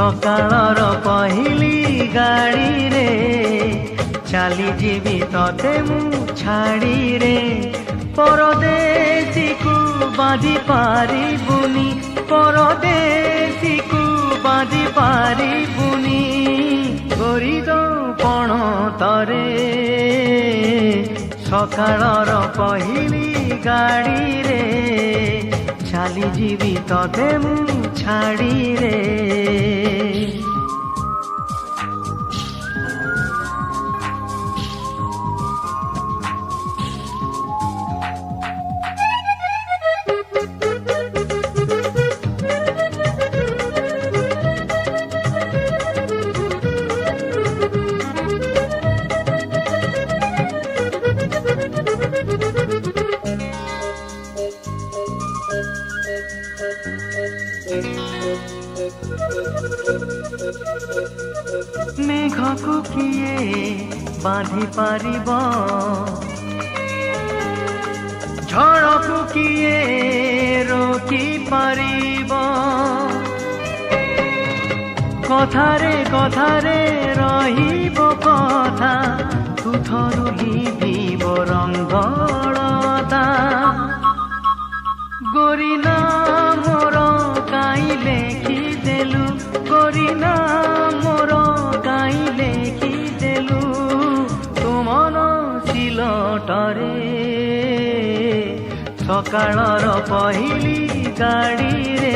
ସକାଳର ପହିଲି ଗାଡ଼ିରେ ଚାଲିଯିବି ତତେ ମୁଁ ଛାଡ଼ିରେ। ପରଦେଶୀକୁ ବାନ୍ଧି ପାରିବୁନି, ପରଦେଶୀକୁ ବାନ୍ଧି ପାରିବୁନି। ଗରିଦ ପଣତରେ ସକାଳର ପହିଲି ଗାଡ଼ିରେ ଚାଲିଯିବି ତତେ ମୁଁ ଛାଡ଼ିରେ। মেঘକୁ କିଏ ବାନ୍ଧି ପାରିବ, ଝଡ଼କୁ କିଏ ରୋକି ପାରିବ। କଥାରେ କଥାରେ ରହିବ କଥା, ତୁଥରୁ ଲିଭିବ ରଙ୍ଗଳତା। ଗୋରି ନାମର କାଇଁ ଲେଖିଦେଲୁ, ଗୋରି ନାମର କାଇଁ ଲେଖିଦେଲୁ ତୁ ମନ ସିଲଟରେ। ସକାଳର ପହିଲି ଗାଡ଼ିରେ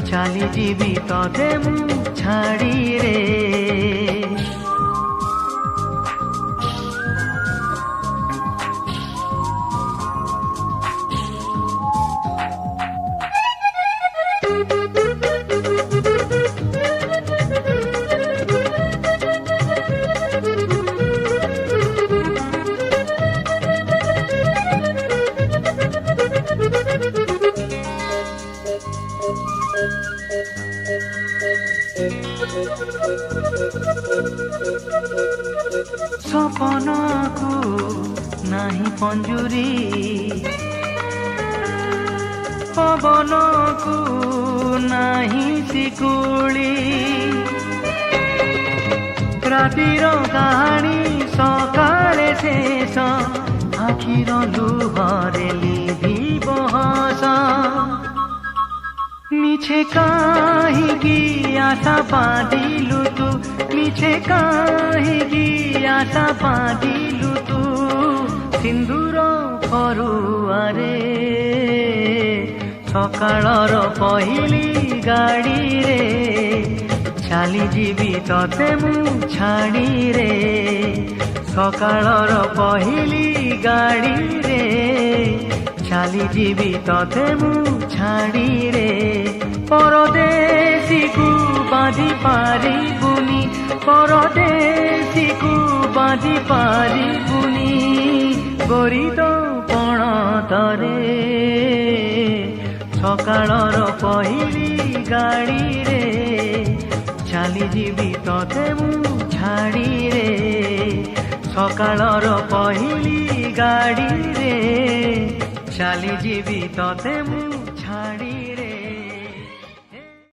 ଚାଲିଯିବି ତତେ ମୁଁ ଛାଡ଼ିରେ। ସପନକୁ ନାହିଁ ପଞ୍ଜୁରୀ, ପବନକୁ ନାହିଁ ଶିକୁଳି। ରାତିର କାହାଣୀ ସକାଳେ ଶେଷ, ଆଖିର ଲୁହରେ ଲିଭିବ ହସ। ମିଛେ କାହିଁକି ଆଶା ବାନ୍ଧିଲୁ ତୁ, ମିଛେ କାହିଁକି ଆଶା ବାନ୍ଧିଲୁ ତୁ ସିନ୍ଦୁର ଫରୁଆରେ। ସକାଳର ପହିଲି ଗାଡ଼ିରେ ଚାଲିଯିବି ତତେ ମୁଁ ଛାଡ଼ିରେ। ସକାଳର ପହିଲି ଗାଡ଼ିରେ ଚାଲିଯିବି ତତେ ମୁଁ ଛାଡ଼ିରେ। ପରଦେଶୀକୁ ବାନ୍ଧି ପାରିବୁନି, ପରଦେଶୀକୁ ବାନ୍ଧି ପାରିବୁନି। ଗରିଦ ପଣତରେ ସକାଳର ପହିଲି ଗାଡ଼ିରେ ଚାଲିଯିବି ତତେ ମୁଁ ଛାଡ଼ିରେ। ସକାଳର ପହିଲି ଗାଡ଼ିରେ ଚାଲିଯିବି ତତେ ମୁଁ